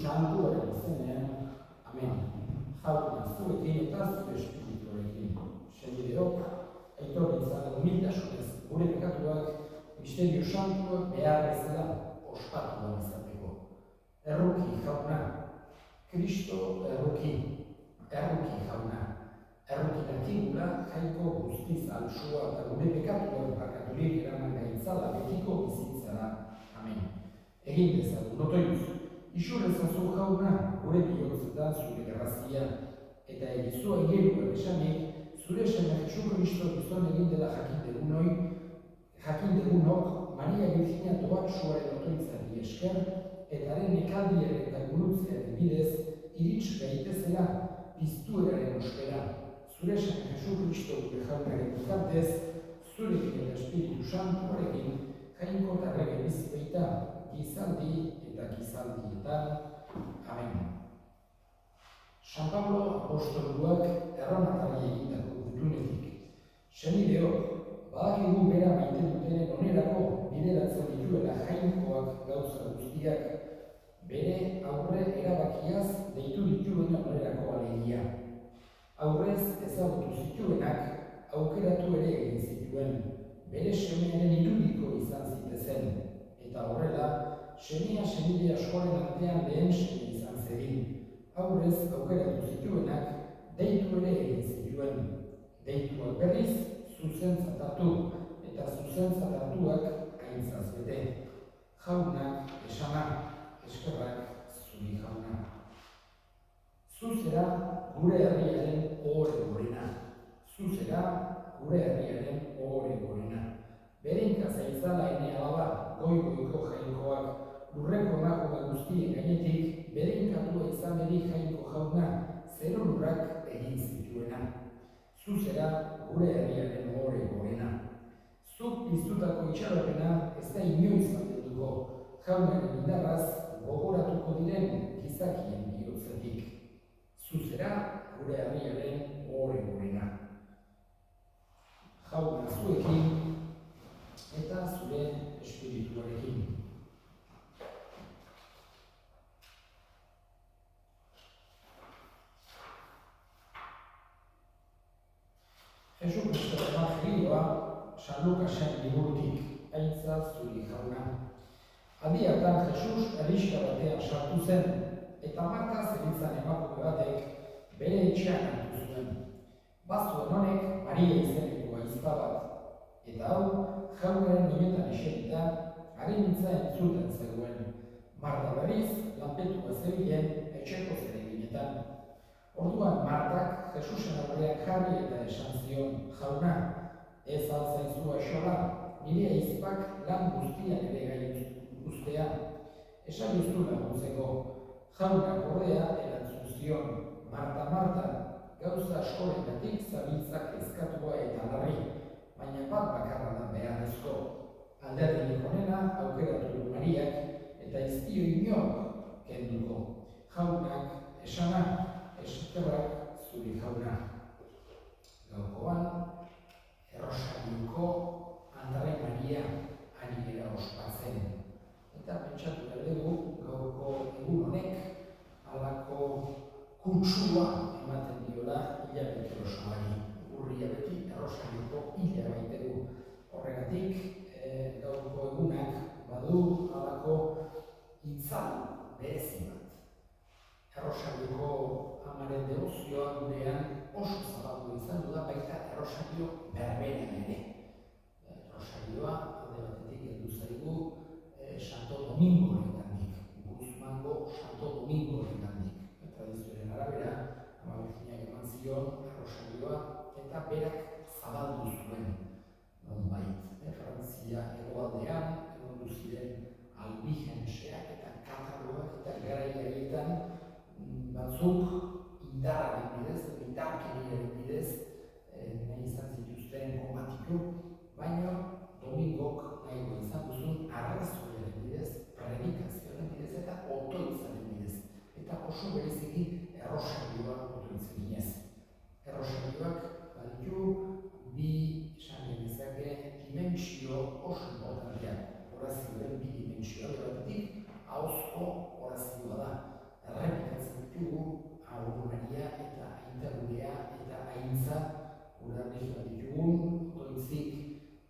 Santuaren izenean, amen. Jauna, zuekin eta zure espirituarekin. Senideok, aitor ditzala humiltasunez, gure pekatuak, misterio santuak behar bezala ospatu izateko. Erruki, jauna, Kristo erruki jauna. Erruki dakigula jaiko guztiz altsua eta gure pekatuak barkaturik eraman gaitzala betiko bizitzara. Amen. Egin dezagun, otoiuz, isur ezazu jauna gure bihotzetan zure grazia eta egizua egerua esanik zure seme Jesu Kristo gizon egin dela jakin degunok Maria Virginia doatsuaren otoitzari esker eta haren ekaldiaren eta gurutzearen bidez irits gaitezela piztueraren ospera. Zure seme Jesu Kristo gure jaunaren bitartez, zurekin eta Espiritu Santuarekin jainko eta rege bizibaita gizaldi eta gizaldietan. Amen. San Pablo apostoluak erromatari egindako gutunetik. Senideok, badakigu bera maite dutenen onerako bideratzen dituela jainkoak gauza guztiak, bere aurre erabakiaz deitu dituen onerako alegia. Aurrez ezagutu zituenak aukeratu ere egin zituen, bere semearen irudiko izan zitezen, eta horrela, semea senide askoren artean lehen seme izan zedin. Aurrez aukeratu zituenak deitu ere egin zituen. Deituak berriz zuzentzat hartu, eta zuzentzat hartuak aintzaz bete. Jaunak esana, eskerrak zuri jauna. Zuzera gure herriaren ohore gorena. Zuzera gure herriaren ohore gorena. Berenka zaitzala ene alaba, goiko jainkoak, lurreko emakume guztien gainetik, berenkatua izan eri jainko jauna, zero lurrak egin zituena. Zuzera gure herriaren ohore gorena. Zuk piztutako itxaropena ez da inoiz mantenduko, jaunaren indarraz gogoratuko diren gizakien bihotzetik. Zuzera gure herriaren ohore gorena. Jauna zuekin eta zure espirituarekin. Jesu Kristo evangelioa San Lukasen liburutik, aintza zuri jauna. Aldiatan Jesus herrixka batean sartu zen, eta Marta zeritzan emakume batek bere etxean hartu zuen. Bazuen honek Maria izeneko ahizpa bat, eta hau jaunaren oinetan eserita haren hitza entzuten zegoen. Marta berriz lanpetua zebilen etxeko zereginetan. Orduan Martak Jesusen aurrean jarri eta esan zion, jauna, ez altzaizu axola, nire ahizpak lan guztian ere gai guztea. Esan duztu laguntzeko, jaunak ordea erantzun zion, Marta, Marta, gauza askorengatik zabiltzak ezkatua eta larri, baina bat bakarra da beharrezko. Alderdirik honena aukeratu du Mariak eta ez dio inor kenduko. Jaunak esana, eskerrak zuri jauna. Gaurkoan, Errosarioko Andre Maria ari gara ospatzen. Eta pentsatu behar dugu gaurko egun honek halako kutsua ematen diola hilabete osoari. Urria beti Errosarioko hila baitegu. Horregatik gaurko egunak badu halako itzal berezi bat. Errosarioko amaren devozioa gurean oso zabaldu izan du da baita Errosario berberan ere. Errosarioa alde batetik heldu zaigu Santo Domingorengandik, Guzmango Santo Domingorengandik. Tradizioaren arabera, Ama Virginiak eman zion Errosarioa eta berak zabaldu zuen nonbait. Frantzia hegoaldean egondu ziren albigenseak eta kataloak eta garai haietan batzuk indarraren bidez, indarkeriaren bidez, nahi izan zituzten komatiku, baina Domingok nahi izan duzun arrazoiaren bidez, predikazioaren bidez eta otoitzaren bidez. Eta oso bereziki Errosarioa otoitzen ginez. Errosarioak baditu bi esan genezake dimentsio oso importanteak. Orazioaren bi dimentsio batetik ahozko orazioa da. gure arnezioa ditugun, odoitzik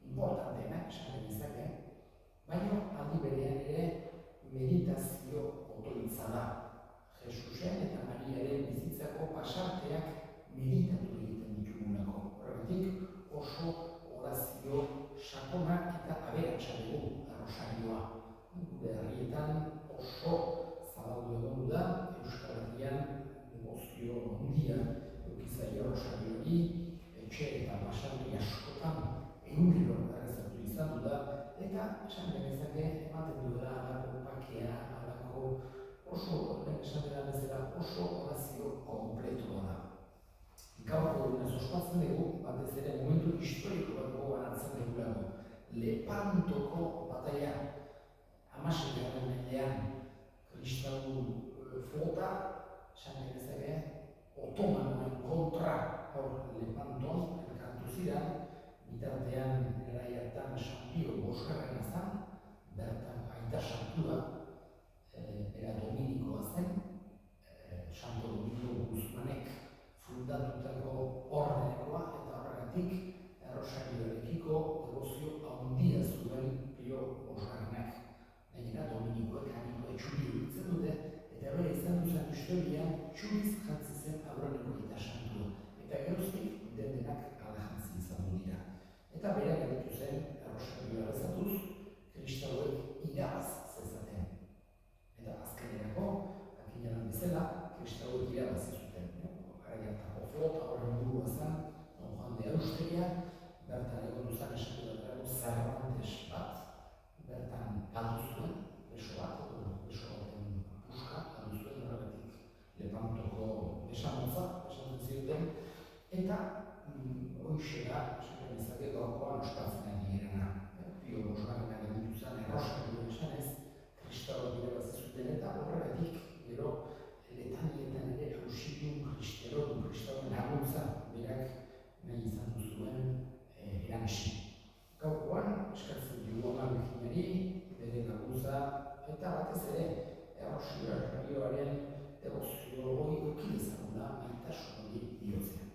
importanteenak, esan genezake, baina aldi berean ere meditazio odoitza da. Jesusen eta Mariaren bizitzako pasarteak meditatu egiten ditugulako. Horregatik oso orazio sakona eta aberatsa dugu rosarioa. Gure herrietan oso zabaldu egon da, Euskal Herrian devozio handia edukizaia rosarioari, etxe eta baserri askotan egunero errezatu izan da, eta esan genezake ematen duela halako bakea, halako oso, esan dela bezala, oso orazio kompletoa da. Gaurko egunez ospatzen dugu, batez ere momentu historiko bat gogaratzen dugulako. Lepantoko bataia, 16. mendean, kristau flota, esan genezake, otomanoen kontra hor Lepanton elkartu ziren, bitartean garaiatan San Pio bosgarrena zen, bertan aita santua, era dominikoa zen, Santo Domingo Guzmanek fundatutako ordenekoa eta horregatik Rosarioarekiko devozio handia zuen Pio bosgarrenak. Gainera dominikoek haniko etxuri duritzen dute, eta bere izan duzan historian txuriz jantzi zen aurreneko eta santua. Eta geroztik denak ala jantzi izan dira. Eta bere gertu zen Rosarioa rezatuz, kristauek irabaz zezaten. Eta azkenerako, jakinaran bezala, kristauek irabazi zuten. Garaiatako flota horren burua zen, Don Juan de Austeria, bertan egon duzan esatu dago Cervantes bat, bertan galdu zuen, beso bat, beso baten puska, galdu zuen horregatik Lepantoko besamotza, esaten zioten, eta hoxe da, esan genezake gaurkoan ospatzen ari girena. Pio bosgarrenak egitu zen, errosario esanez, kristauak irabazi zuten, eta horregatik gero letanietan ere Eusibium Christerorum, kristauen laguntza, berak nahi izan duzuen eranesi. Gaurkoan, eskatzen dugu Ama Birjinari, bere laguntza, eta batez ere, Rosarioaren devozio hori eduki dezagula maitasun hori bihotzean.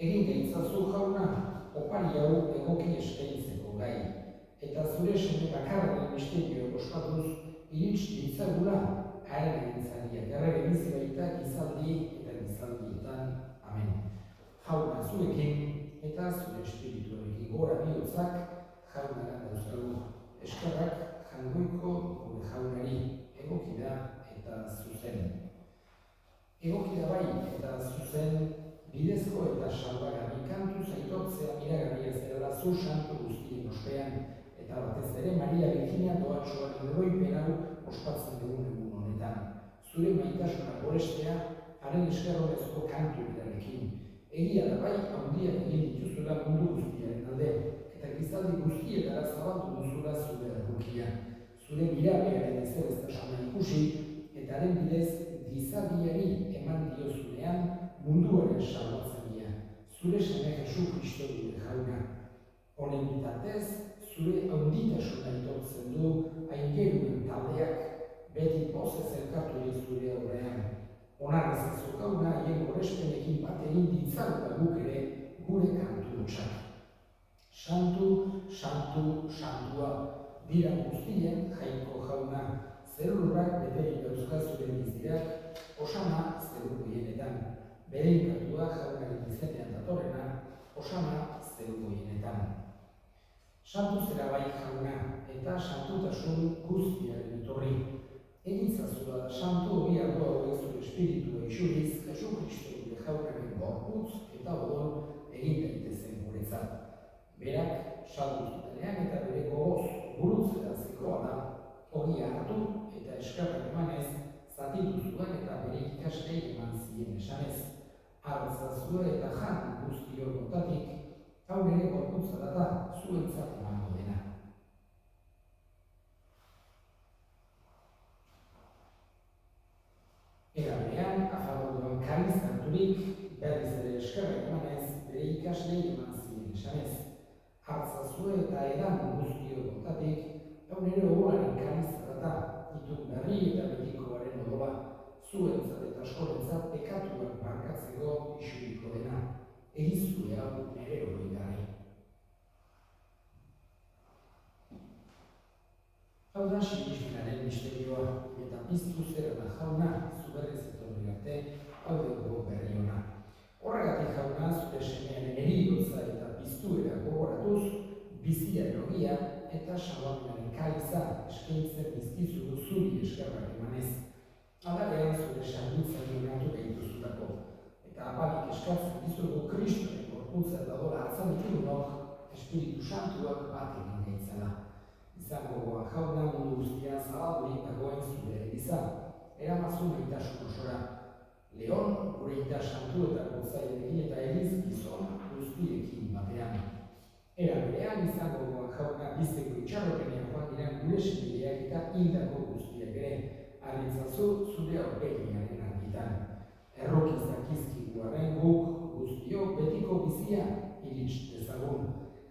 Egin gaitzazu jauna, opari hau egoki eskaintzeko gai, eta zure seme bakarren misterio ospatuz irits ditzagula haren egintzariak, errege bizi baita gizaldi eta gizaldietan. Amen. Jauna zuekin eta zure espirituarekin gora bihotzak jaunara dauzkagu. Eskerrak jangoiko gure jaunari, egoki da eta zuzen. Egoki da bai eta zuzen, bidezko eta salbagarri kantuz aitortzea miragarria zerela zu santu guztien ospean, eta batez ere Maria Birjina doatxoaren oroipen hau ospatzen dugun egun honetan. Zure maitasuna gorestea, haren eskerrorezko kantu berarekin. Egia da bai, handiak egin dituzula mundu guztiaren alde, eta gizaldi guztietara zabaldu duzula zure errukia. Zure mirabearen ezereztasuna ikusi, eta haren bidez gizaldiari eman diozunean munduaren salbatzailea, zure seme Jesu Kristo gure jauna. Honen bitartez, zure handitasuna aitortzen du aingeruen taldeak, beti pozez elkarturik zure aurrean. Onarrez ezokauna haien gorespenekin bat egin ditzagula guk ere gure kantu hotsak. Santu, santu, santua, dira guztien jaiko jauna, zerurrak beterik dauzka zure bizirak, osana zerur gehienetan. Beren kantua jaunaren izenean datorrena, osana zerur gehienetan. Santu zera bai jauna, eta santutasun guztiaren etorri. Egintzazula santu hori ardoa hauek zure espiritua isuriz, Jesu Kristo gure jaunaren gorputz eta odol egin daitezen guretzat. Berak saldu zutenean eta bere gogoz gurutzera zikoa da, ogia hartu eta eskerrak emanez, zatitu zuen eta bere ikaslei eman zien esanez. Hartzazue eta jan guztio kontatik, hau bere gorputza da zuentzat emango dena. Era berean, afalduan kariz harturik, berriz ere eskerrak emanez, bere ikaslei eman zien esanez. Hartzazue eta edan guztio kontatik, hau nire ogolaren kariz da, itun berri eta betikoaren odola, zuentzat eta askorentzat pekatuak barkatzeko isuriko dena. Egizue hau nire hori gari. Hau da sinismenaren misterioa, eta piztu zera da jauna, zuberrez etorri arte, hau dugu berri ona. Horregatik jauna, zure semearen erigotza eta piztuera gogoratuz, bizia erogia eta salamenaren kaiza eskaintzen bizkizu zuri eskerrak emanez. Adarean zure sarbitzari onartu behituzutako, eta apalik eskatzen dizugu Kristoren gorputza dadola hartzan ditugunok, Espiritu Santuak bat egin gaitzala. Izango goa jauna mundu guztian zabaldurik dagoen zure izan, eramazun gaitasun osora. Leon, gure ita santuetako zailekin eta eriz gizon guztiekin batean. Era berean izango goa jauna bizteko itxarropenean joan diren gure semideak eta hildako guztiak ere, argitzazu zure aurpegiaren argitan. Errokiz dakizkigu arren guk guztio betiko bizia irits dezagun.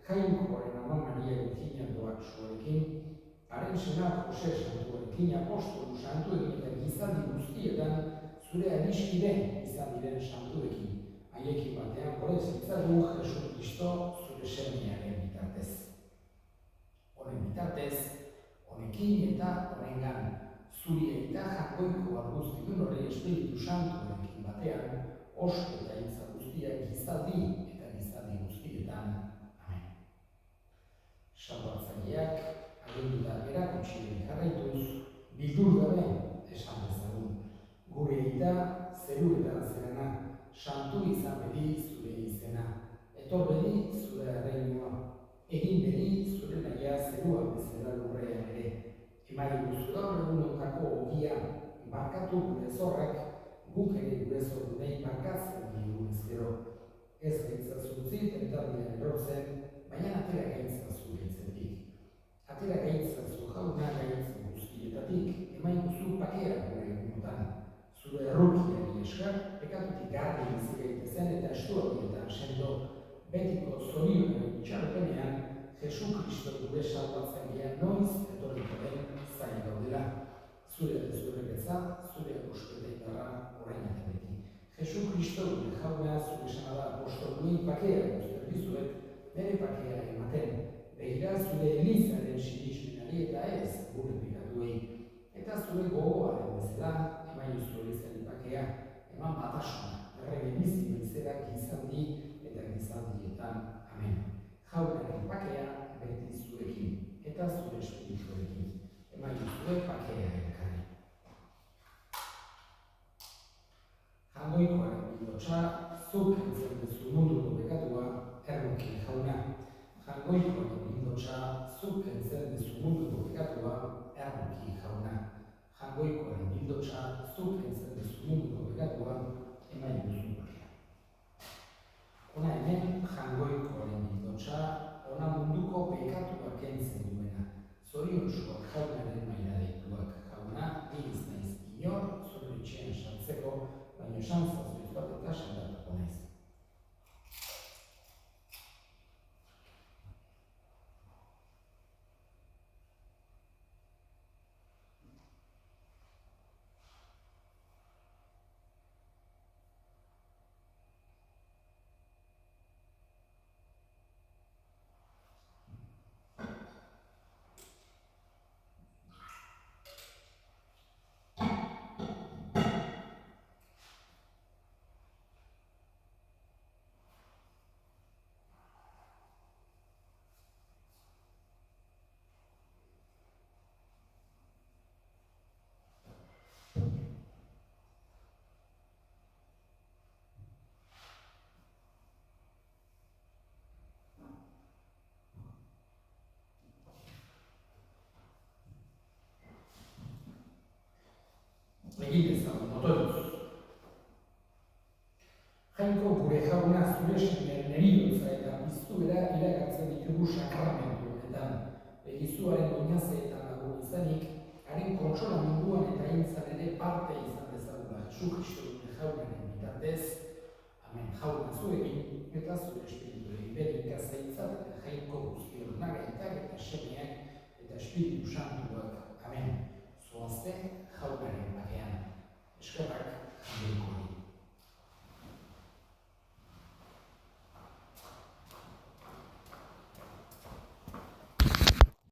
Jainkoaren ama Maria Eugeniakoak soarekin, haren senar Jose Santuarekin apostolu santuekin eta gizaldi guztietan zure adiskiden izan diren santuekin. Haiekin batean gorez itzagu Jesu Kristo zure semiaren bitartez. Honen bitartez, honekin eta honengan, zuri eta jakoiko bat guztidun hori Espiritu Santuarekin batean, osko eta hitza guztiak gizaldi eta gizaldi guztietan. Salbatzaileak, aginduta erakutsi jarraituz, bildur gabe esan dezagun. Gure eta zeruetan zerena, santu izan bedi zure izena. Etor bedi zure erreinua, egin bedi zure naia zeruan bezala lurrean ere. Emai guzu gaur egunotako ogia, barkatu gure zorrak, guk ere gure zorunei barkatzen digun ezkero. Ez gaitzazuntzi tentatian erortzen, baina atera gaitzazu gaitzetik. Atera gaitzazu jauna gaitzen guztietatik, emain guzu pakea gure egunotan. Zure errukiari esker, pekatutik garbi bizi gaitezen eta estuakietan sendo, betiko zorionaren itxaropenean, Jesu Kristo gure salbatzailea noiz etorriko den zain gaudela. Zure betzat, zure apostoldeetara orain eta beti. Jesu Kristo gure jauna zure esan da apostolduin pakea guztiak dizuet, bere pakea ematen, begira zure elizaren sinismenari eta ez gure pikatuei. Eta zure gogoaren bezala, emain zure elizaren pakea, eman batasuna, errege bizi bezala gizaldi eta gizaldietan. Amen. Jaunaren pakea beti zurekin eta zure espirituarekin. Emain zure pakea elkarri. Jangoikoaren bildotxa, zuk entzen duzu munduko bekatua, erruki jauna. Jangoikoaren bildotxa, zuk entzen duzu munduko bekatua, erruki jauna. Jangoikoaren bildotxa, zuk entzen duzu munduko bekatua, emain duzu bakea. Ona hemen jangoikoaren bildotxa, ona munduko bekatuak entzen duena. Zorionsuak jaunaren maila deituak jauna, iriz naiz inor, zure etxean sartzeko, baina xantzazuiz bat eta sendatuko naiz. jainko gure jauna zure semeen eriotza eta piztuera iragartzen ditugu sakramentu honetan. Egizuaren oinazeetan lagun izanik, haren kontsolamenduan eta hintzan ere parte izan dezagula Jesu Kristo jaunaren bitartez. Amen. Jauna zuekin eta zure espirituei berik azaitzat eta jainko guztion nagaitak eta semeak eta espiritu santuak. Amen. Zoazte jaunaren bakean. Eskerrak jainkoari.